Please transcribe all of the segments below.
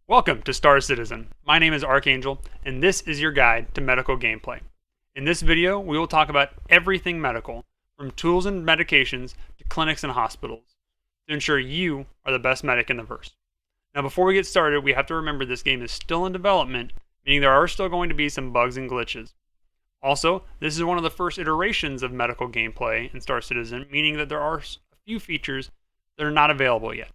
Welcome to Star Citizen. My name is Archangel, and this is your guide to medical gameplay. In this video, we will talk about everything medical, from tools and medications to clinics and hospitals, to ensure you are the best medic in the verse. Now, before we get started, we have to remember this game is still in development, meaning there are still going to be some bugs and glitches. Also, this is one of the first iterations of medical gameplay in Star Citizen, meaning that there are a few features that are not available yet.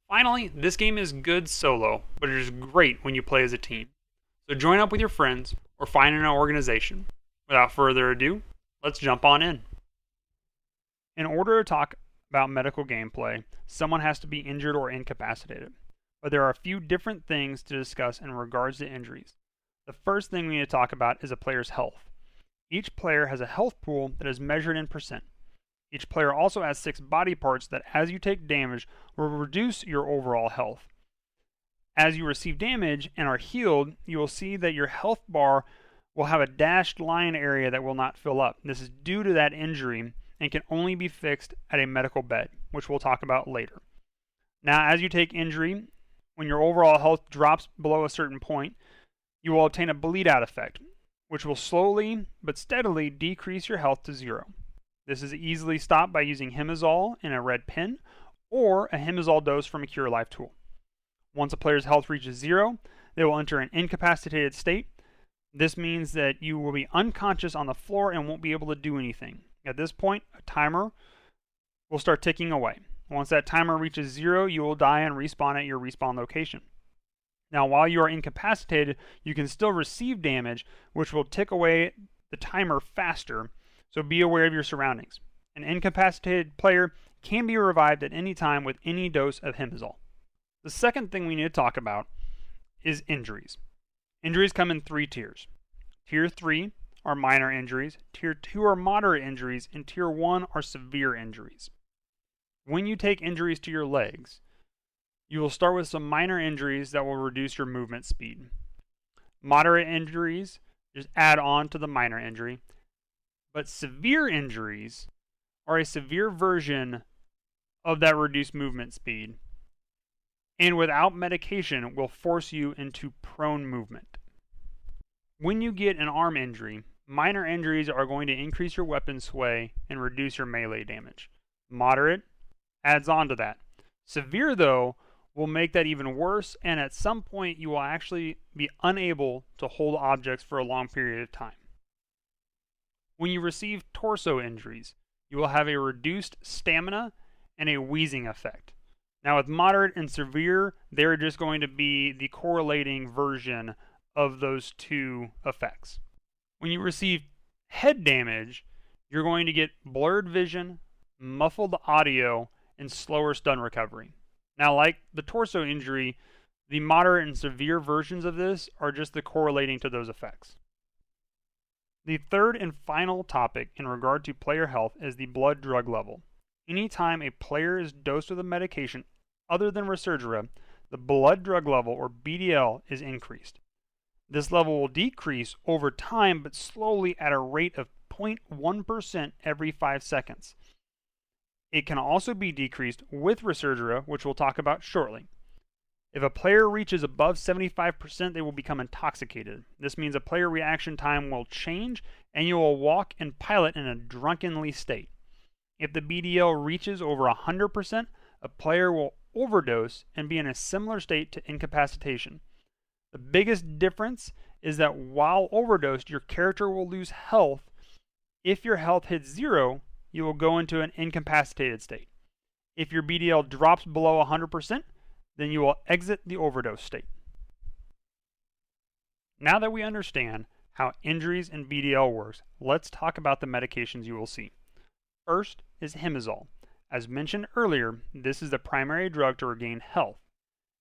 Finally, this game is good solo, but it is great when you play as a team. So join up with your friends or find an organization. Without further ado, let's jump on in. In order to talk about medical gameplay, someone has to be injured or incapacitated. But there are a few different things to discuss in regards to injuries. The first thing we need to talk about is a player's health. Each player has a health pool that is measured in percent. Each player also has 6 body parts that, as you take damage, will reduce your overall health. As you receive damage and are healed, you will see that your health bar will have a dashed line area that will not fill up. This is due to that injury and can only be fixed at a medical bed, which we'll talk about later. Now, as you take injury, when your overall health drops below a certain point, you will obtain a bleed out effect, which will slowly but steadily decrease your health to 0. This is easily stopped by using Hemazole in a red pin or a Hemazole dose from a Cure Life tool. Once a player's health reaches 0, they will enter an incapacitated state. This means that you will be unconscious on the floor and won't be able to do anything. At this point, a timer will start ticking away. Once that timer reaches 0, you will die and respawn at your respawn location. Now, while you are incapacitated, you can still receive damage, which will tick away the timer faster, so be aware of your surroundings. An incapacitated player can be revived at any time with any dose of Hemazole. The second thing we need to talk about is injuries. Injuries come in 3 tiers. Tier 3 are minor injuries, Tier 2 are moderate injuries, and Tier 1 are severe injuries. When you take injuries to your legs, you will start with some minor injuries that will reduce your movement speed. Moderate injuries just add on to the minor injury, but severe injuries are a severe version of that reduced movement speed, and without medication will force you into prone movement. When you get an arm injury, minor injuries are going to increase your weapon sway and reduce your melee damage. Moderate adds on to that. Severe, though, will make that even worse, and at some point you will actually be unable to hold objects for a long period of time. When you receive torso injuries, you will have a reduced stamina and a wheezing effect. Now, with moderate and severe, they're just going to be the correlating version of those two effects. When you receive head damage, you're going to get blurred vision, muffled audio, and slower stun recovery. Now, like the torso injury, the moderate and severe versions of this are just the correlating to those effects. The third and final topic in regard to player health is the blood drug level. Anytime a player is dosed with a medication other than Resurgera, the blood drug level, or BDL, is increased. This level will decrease over time, but slowly at a rate of 0.1% every 5 seconds. It can also be decreased with Resurgera, which we'll talk about shortly. If a player reaches above 75%, they will become intoxicated. This means a player reaction time will change, and you will walk and pilot in a drunkenly state. If the BDL reaches over 100%, a player will overdose and be in a similar state to incapacitation. The biggest difference is that while overdosed, your character will lose health. If your health hits 0, you will go into an incapacitated state. If your BDL drops below 100%, then you will exit the overdose state. Now that we understand how injuries and BDL works, let's talk about the medications you will see. First is Hemazole. As mentioned earlier, this is the primary drug to regain health.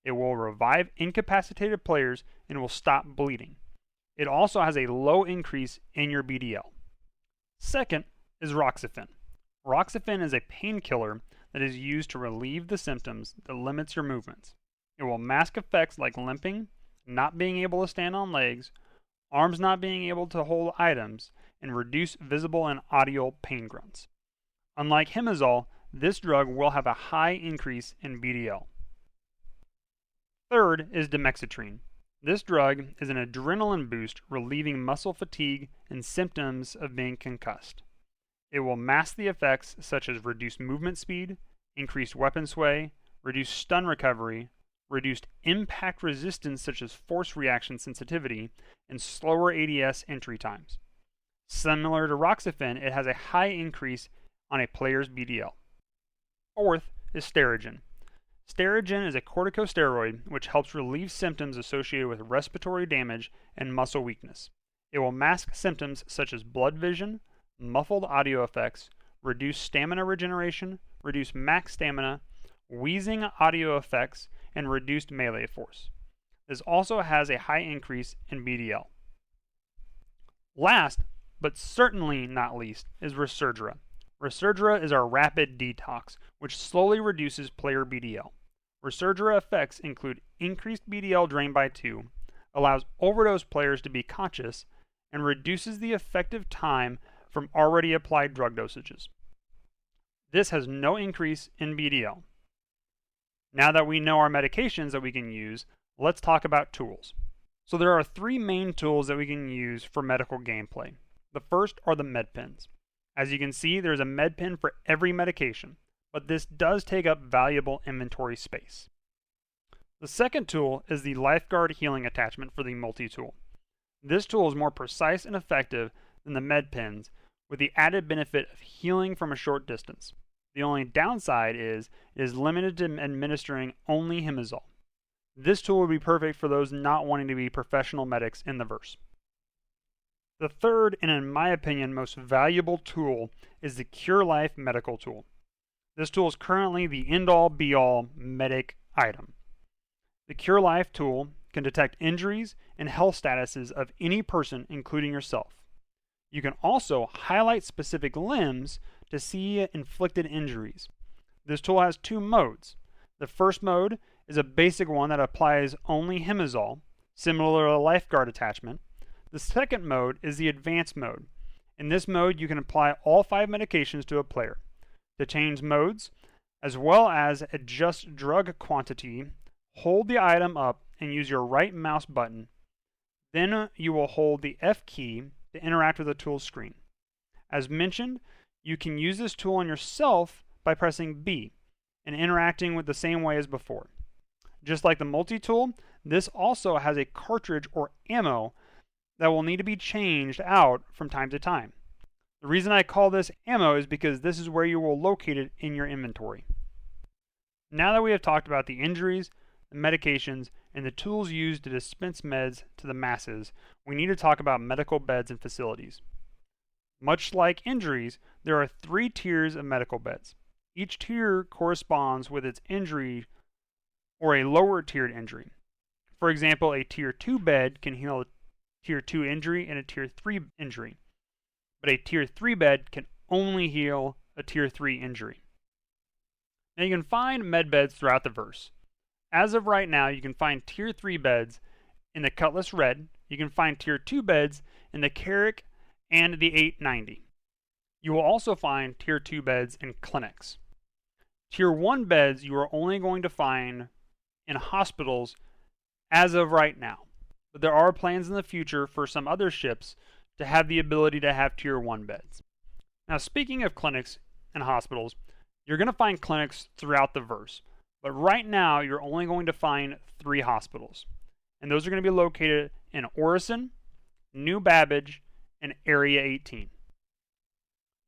It will revive incapacitated players and will stop bleeding. It also has a low increase in your BDL. Second is Roxafen. Roxafen is a painkiller that is used to relieve the symptoms that limits your movements. It will mask effects like limping, not being able to stand on legs, arms not being able to hold items, and reduce visible and audio pain grunts. Unlike Hemazole, this drug will have a high increase in BDL. Third is demexitrine. This drug is an adrenaline boost relieving muscle fatigue and symptoms of being concussed. It will mask the effects such as reduced movement speed, increased weapon sway, reduced stun recovery, reduced impact resistance such as force reaction sensitivity, and slower ADS entry times. Similar to Roxafen, it has a high increase on a player's BDL. Fourth is Sterigen. Sterigen is a corticosteroid which helps relieve symptoms associated with respiratory damage and muscle weakness. It will mask symptoms such as blood vision, muffled audio effects, reduced stamina regeneration, reduced max stamina, wheezing audio effects, and reduced melee force. This also has a high increase in BDL. Last, but certainly not least, is Resurgera. Resurgera is our rapid detox, which slowly reduces player BDL. Resurgera effects include increased BDL drain by 2, allows overdose players to be conscious, and reduces the effective time from already applied drug dosages. This has no increase in BDL. Now that we know our medications that we can use, let's talk about tools. So there are 3 main tools that we can use for medical gameplay. The first are the med pens. As you can see, there's a med pen for every medication, but this does take up valuable inventory space. The second tool is the Lifeguard healing attachment for the multi-tool. This tool is more precise and effective than the med pens, with the added benefit of healing from a short distance. The only downside is it is limited to administering only Hemazole. This tool would be perfect for those not wanting to be professional medics in the verse. The third, and in my opinion most valuable tool, is the Cure Life medical tool. This tool is currently the end-all be-all medic item. The Cure Life tool can detect injuries and health statuses of any person, including yourself. You can also highlight specific limbs to see inflicted injuries. This tool has 2 modes. The first mode is a basic one that applies only Hemazole, similar to a Lifeguard attachment. The second mode is the advanced mode. In this mode, you can apply all 5 medications to a player. To change modes, as well as adjust drug quantity, hold the item up and use your right mouse button. Then you will hold the F key to interact with the tool screen. As mentioned, you can use this tool on yourself by pressing B and interacting with the same way as before. Just like the multi-tool, this also has a cartridge or ammo that will need to be changed out from time to time. The reason I call this ammo is because this is where you will locate it in your inventory. Now that we have talked about the injuries, the medications, and the tools used to dispense meds to the masses, we need to talk about medical beds and facilities. Much like injuries, there are 3 tiers of medical beds. Each tier corresponds with its injury or a lower tiered injury. For example, a tier 2 bed can heal a tier 2 injury and a tier 3 injury, but a tier 3 bed can only heal a tier 3 injury. Now you can find med beds throughout the verse. As of right now, you can find tier 3 beds in the Cutlass Red, you can find tier 2 beds in the Carrick and the 890. You will also find tier 2 beds in clinics. Tier 1 beds you are only going to find in hospitals as of right now, but there are plans in the future for some other ships to have the ability to have tier 1 beds. Now speaking of clinics and hospitals, you're going to find clinics throughout the verse. But right now, you're only going to find 3 hospitals. And those are going to be located in Orison, New Babbage, and Area 18.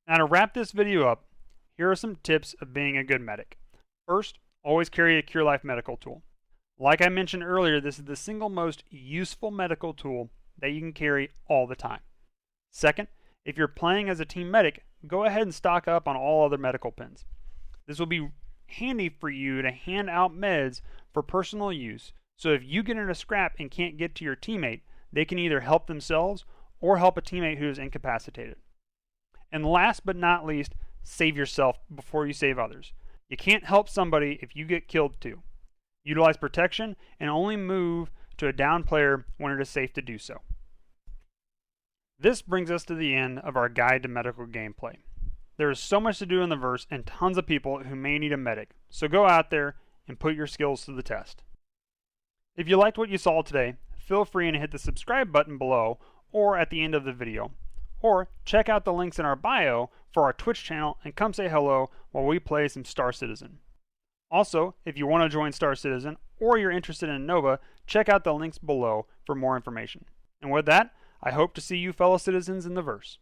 Now to wrap this video up, here are some tips of being a good medic. First, always carry a Cure Life medical tool. Like I mentioned earlier, this is the single most useful medical tool that you can carry all the time. Second, if you're playing as a team medic, go ahead and stock up on all other medical pens. This will be handy for you to hand out meds for personal use, so if you get in a scrap and can't get to your teammate, they can either help themselves or help a teammate who is incapacitated. And last but not least, save yourself before you save others. You can't help somebody if you get killed too. Utilize protection and only move to a down player when it is safe to do so. This brings us to the end of our guide to medical gameplay. There is so much to do in the verse and tons of people who may need a medic, so go out there and put your skills to the test. If you liked what you saw today, feel free and hit the subscribe button below or at the end of the video. Or check out the links in our bio for our Twitch channel and come say hello while we play some Star Citizen. Also, if you want to join Star Citizen or you're interested in Nova, check out the links below for more information. And with that, I hope to see you fellow citizens in the verse.